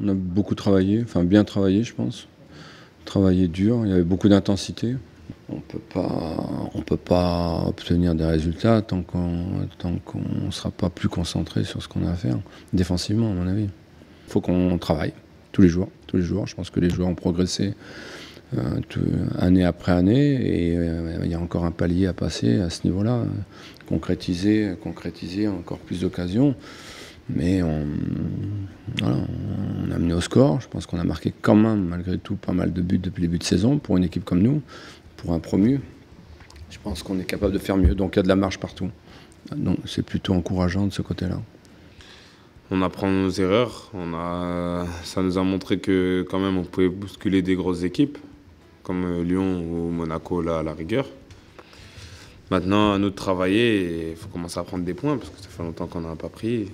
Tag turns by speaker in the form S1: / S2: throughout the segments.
S1: On a beaucoup travaillé, enfin bien travaillé, je pense. Travaillé dur, il y avait beaucoup d'intensité. On peut pas obtenir des résultats tant qu'on ne sera pas plus concentré sur ce qu'on a à faire, défensivement, à mon avis. Il faut qu'on travaille tous les jours. Tous les jours, je pense que les joueurs ont progressé année après année, et il y a encore un palier à passer à ce niveau-là, concrétiser encore plus d'occasions. Mais voilà, on a mené au score. Je pense qu'on a marqué quand même, malgré tout, pas mal de buts depuis le début de saison pour une équipe comme nous, pour un promu. Je pense qu'on est capable de faire mieux. Donc il y a de la marge partout. Donc c'est plutôt encourageant de ce côté-là.
S2: On apprend nos erreurs. Ça nous a montré que quand même on pouvait bousculer des grosses équipes, comme Lyon ou Monaco là, à la rigueur. Maintenant, à nous de travailler et il faut commencer à prendre des points parce que ça fait longtemps qu'on n'en a pas pris.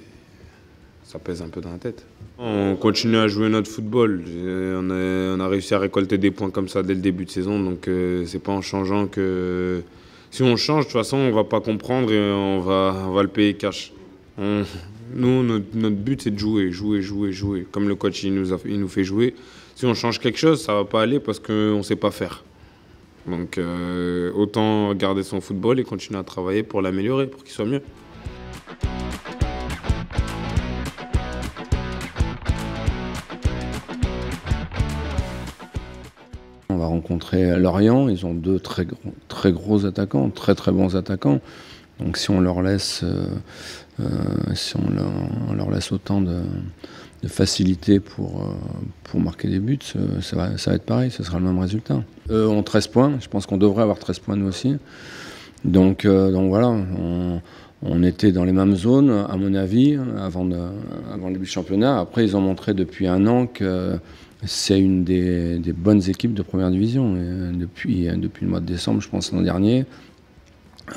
S2: Ça pèse un peu dans la tête. On continue à jouer notre football. On a réussi à récolter des points comme ça dès le début de saison. Donc c'est pas en changeant que... Si on change, de toute façon, on va pas comprendre et on va le payer cash. Nous, notre but, c'est de jouer. Comme le coach, il nous fait jouer. Si on change quelque chose, ça va pas aller parce qu'on ne sait pas faire. Donc autant garder son football et continuer à travailler pour l'améliorer, pour qu'il soit mieux.
S1: On va rencontrer Lorient, ils ont deux très gros attaquants, très bons attaquants. Donc si on leur laisse, on leur laisse autant de facilité pour marquer des buts, ça va être pareil, ce sera le même résultat. Eux ont 13 points, je pense qu'on devrait avoir 13 points nous aussi. Donc voilà, on était dans les mêmes zones, à mon avis, avant le début du championnat. Après, ils ont montré depuis un an que c'est une des bonnes équipes de première division. Et depuis le mois de décembre, je pense, l'an dernier,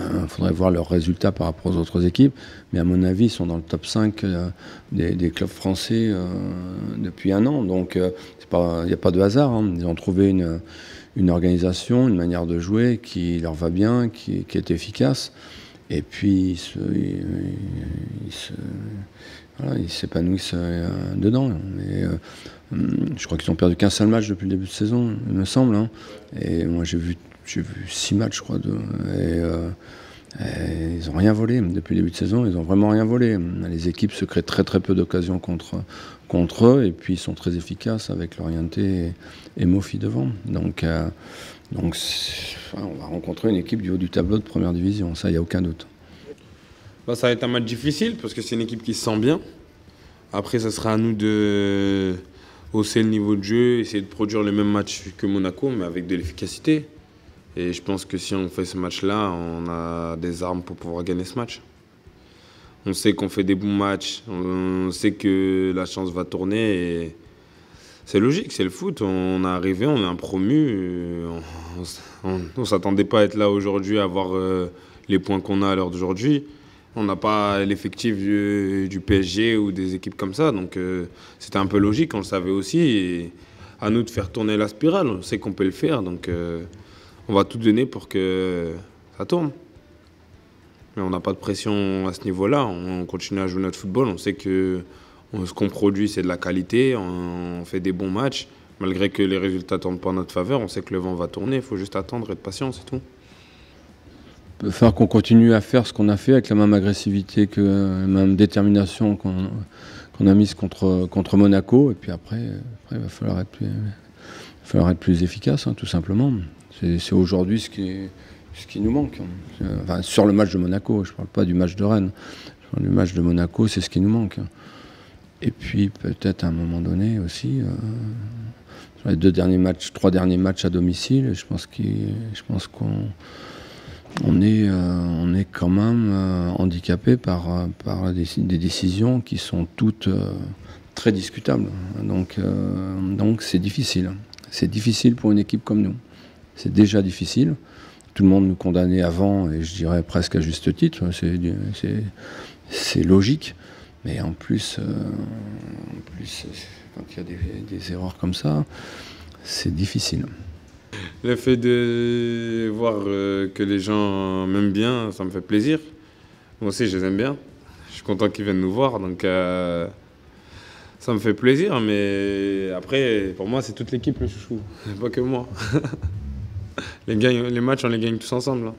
S1: il faudrait voir leurs résultats par rapport aux autres équipes. Mais à mon avis, ils sont dans le top 5 des clubs français depuis un an. Donc, il n'y a pas de hasard. Hein. Ils ont trouvé une organisation, une manière de jouer qui leur va bien, qui est efficace. Et puis, ils s'épanouissent dedans. Et, je crois qu'ils n'ont perdu qu'un seul match depuis le début de saison, il me semble. Hein. Et moi, j'ai vu 6 matchs, je crois. Et ils n'ont rien volé depuis le début de saison. Ils n'ont vraiment rien volé. Les équipes se créent très peu d'occasions contre eux. Et puis, ils sont très efficaces avec Lorienté et Mofi devant. Donc on va rencontrer une équipe du haut du tableau de première division. Ça, il n'y a aucun doute.
S2: Ça va être un match difficile parce que c'est une équipe qui se sent bien. Après, ça sera à nous de hausser le niveau de jeu, essayer de produire le même match que Monaco, mais avec de l'efficacité. Et je pense que si on fait ce match-là, on a des armes pour pouvoir gagner ce match. On sait qu'on fait des bons matchs, on sait que la chance va tourner. Et c'est logique, c'est le foot. On est arrivé, on est un promu. On ne s'attendait pas à être là aujourd'hui, à avoir les points qu'on a à l'heure d'aujourd'hui. On n'a pas l'effectif du PSG ou des équipes comme ça. Donc c'était un peu logique, on le savait aussi. Et à nous de faire tourner la spirale. On sait qu'on peut le faire. Donc on va tout donner pour que ça tourne. Mais on n'a pas de pression à ce niveau-là. On continue à jouer notre football. On sait que ce qu'on produit, c'est de la qualité. On fait des bons matchs. Malgré que les résultats ne tournent pas en notre faveur, on sait que le vent va tourner. Il faut juste attendre et être patient, c'est tout.
S1: Il peut falloir qu'on continue à faire ce qu'on a fait avec la même agressivité, la même détermination qu'on a mise contre Monaco. Et puis après il va falloir être plus efficace, hein, tout simplement. C'est aujourd'hui ce qui nous manque. Enfin, sur le match de Monaco, je ne parle pas du match de Rennes. Le match de Monaco, c'est ce qui nous manque. Et puis peut-être à un moment donné aussi, sur les 3 derniers matchs à domicile, je pense qu'on est quand même handicapé par des décisions qui sont toutes très discutables. Donc c'est difficile. C'est difficile pour une équipe comme nous. C'est déjà difficile. Tout le monde nous condamnait avant, et je dirais presque à juste titre. C'est logique. Mais en plus, quand il y a des erreurs comme ça, c'est difficile.
S2: Le fait de voir que les gens m'aiment bien, ça me fait plaisir. Moi aussi, je les aime bien. Je suis content qu'ils viennent nous voir. Donc, Ça me fait plaisir, mais après, pour moi, c'est toute l'équipe le chouchou, pas que moi. Les matchs, on les gagne tous ensemble. Hein.